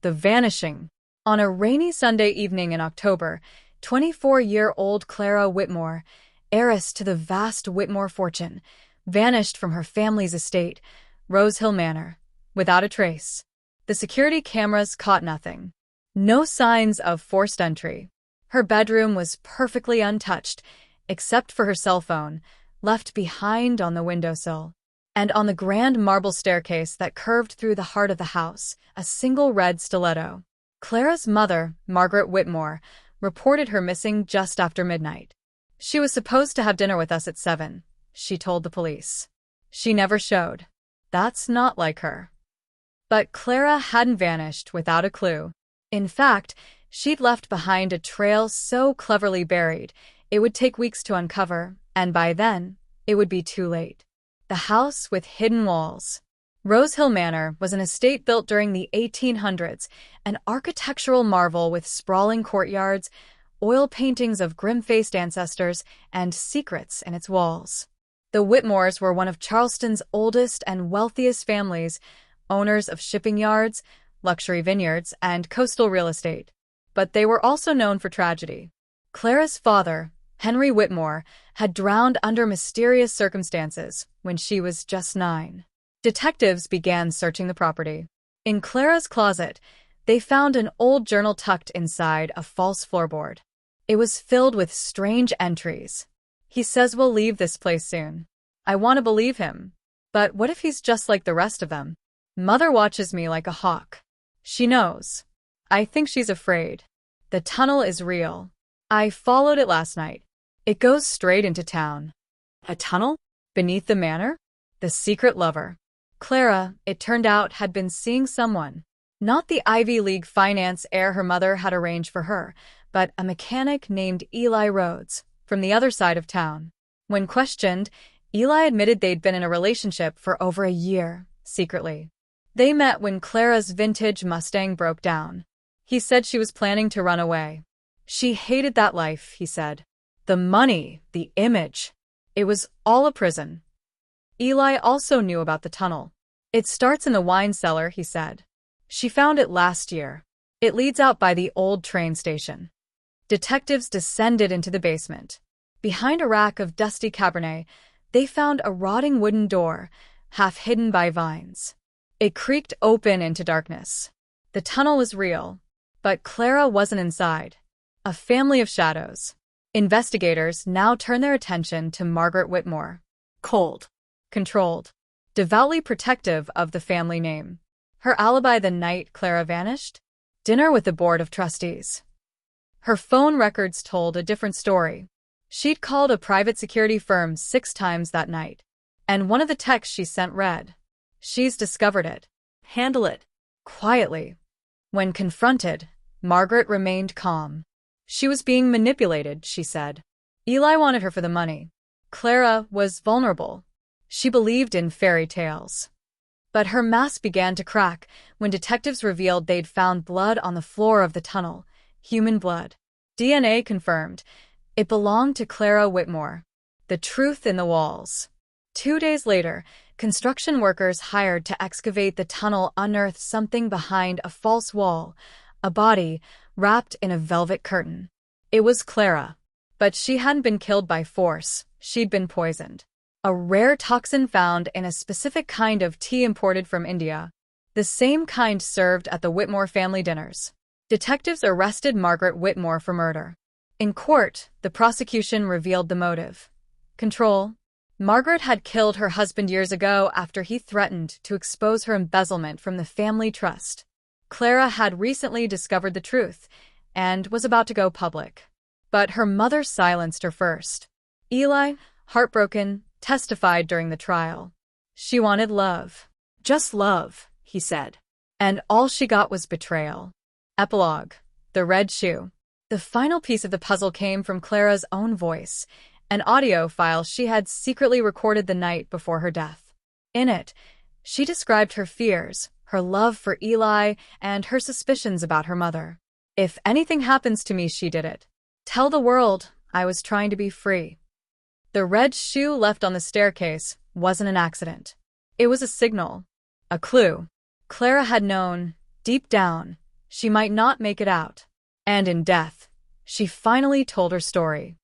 The Vanishing. On a rainy Sunday evening in October, 24-year-old Clara Whitmore, heiress to the vast Whitmore fortune, vanished from her family's estate, Rose Hill Manor, without a trace. The security cameras caught nothing. No signs of forced entry. Her bedroom was perfectly untouched, except for her cell phone, left behind on the windowsill. And on the grand marble staircase that curved through the heart of the house, a single red stiletto. Clara's mother, Margaret Whitmore, reported her missing just after midnight. "She was supposed to have dinner with us at 7, she told the police. "She never showed. That's not like her." But Clara hadn't vanished without a clue. In fact, she'd left behind a trail so cleverly buried, it would take weeks to uncover, and by then, it would be too late. The house with hidden walls. Rose Hill Manor was an estate built during the 1800s, an architectural marvel with sprawling courtyards, oil paintings of grim-faced ancestors, and secrets in its walls. The Whitmores were one of Charleston's oldest and wealthiest families, owners of shipping yards, luxury vineyards, and coastal real estate. But they were also known for tragedy. Clara's father, Henry Whitmore, had drowned under mysterious circumstances when she was just 9. Detectives began searching the property. In Clara's closet, they found an old journal tucked inside a false floorboard. It was filled with strange entries. "He says we'll leave this place soon. I want to believe him. But what if he's just like the rest of them? Mother watches me like a hawk. She knows. I think she's afraid. The tunnel is real. I followed it last night. It goes straight into town." A tunnel? Beneath the manor? The secret lover. Clara, it turned out, had been seeing someone. Not the Ivy League finance heir her mother had arranged for her, but a mechanic named Eli Rhodes, from the other side of town. When questioned, Eli admitted they'd been in a relationship for over a year, secretly. They met when Clara's vintage Mustang broke down. He said she was planning to run away. She hated that life, he said. The money, the image. It was all a prison. Eli also knew about the tunnel. "It starts in the wine cellar," he said. "She found it last year. It leads out by the old train station." Detectives descended into the basement. Behind a rack of dusty Cabernet, they found a rotting wooden door, half hidden by vines. It creaked open into darkness. The tunnel was real, but Clara wasn't inside. A family of shadows. Investigators now turned their attention to Margaret Whitmore. Cold. Controlled. Devoutly protective of the family name. Her alibi the night Clara vanished? Dinner with the board of trustees. Her phone records told a different story. She'd called a private security firm 6 times that night. And one of the texts she sent read, "She's discovered it. Handle it." Quietly. When confronted, Margaret remained calm. She was being manipulated, she said. Eli wanted her for the money. Clara was vulnerable. She believed in fairy tales. But her mask began to crack when detectives revealed they'd found blood on the floor of the tunnel. Human blood. DNA confirmed. It belonged to Clara Whitmore. The truth in the walls. 2 days later, construction workers hired to excavate the tunnel unearthed something behind a false wall, a body wrapped in a velvet curtain. It was Clara. But she hadn't been killed by force. She'd been poisoned. A rare toxin found in a specific kind of tea imported from India. The same kind served at the Whitmore family dinners. Detectives arrested Margaret Whitmore for murder. In court, the prosecution revealed the motive. Control. Margaret had killed her husband years ago after he threatened to expose her embezzlement from the family trust. Clara had recently discovered the truth and was about to go public. But her mother silenced her first. Eli, heartbroken, testified during the trial. She wanted love. Just love, he said. And all she got was betrayal. Epilogue. The Red Shoe. The final piece of the puzzle came from Clara's own voice, an audio file she had secretly recorded the night before her death. In it, she described her fears, her love for Eli, and her suspicions about her mother. "If anything happens to me, she did it. Tell the world I was trying to be free." The red shoe left on the staircase wasn't an accident. It was a signal, a clue. Clara had known, deep down, she might not make it out. And in death, she finally told her story.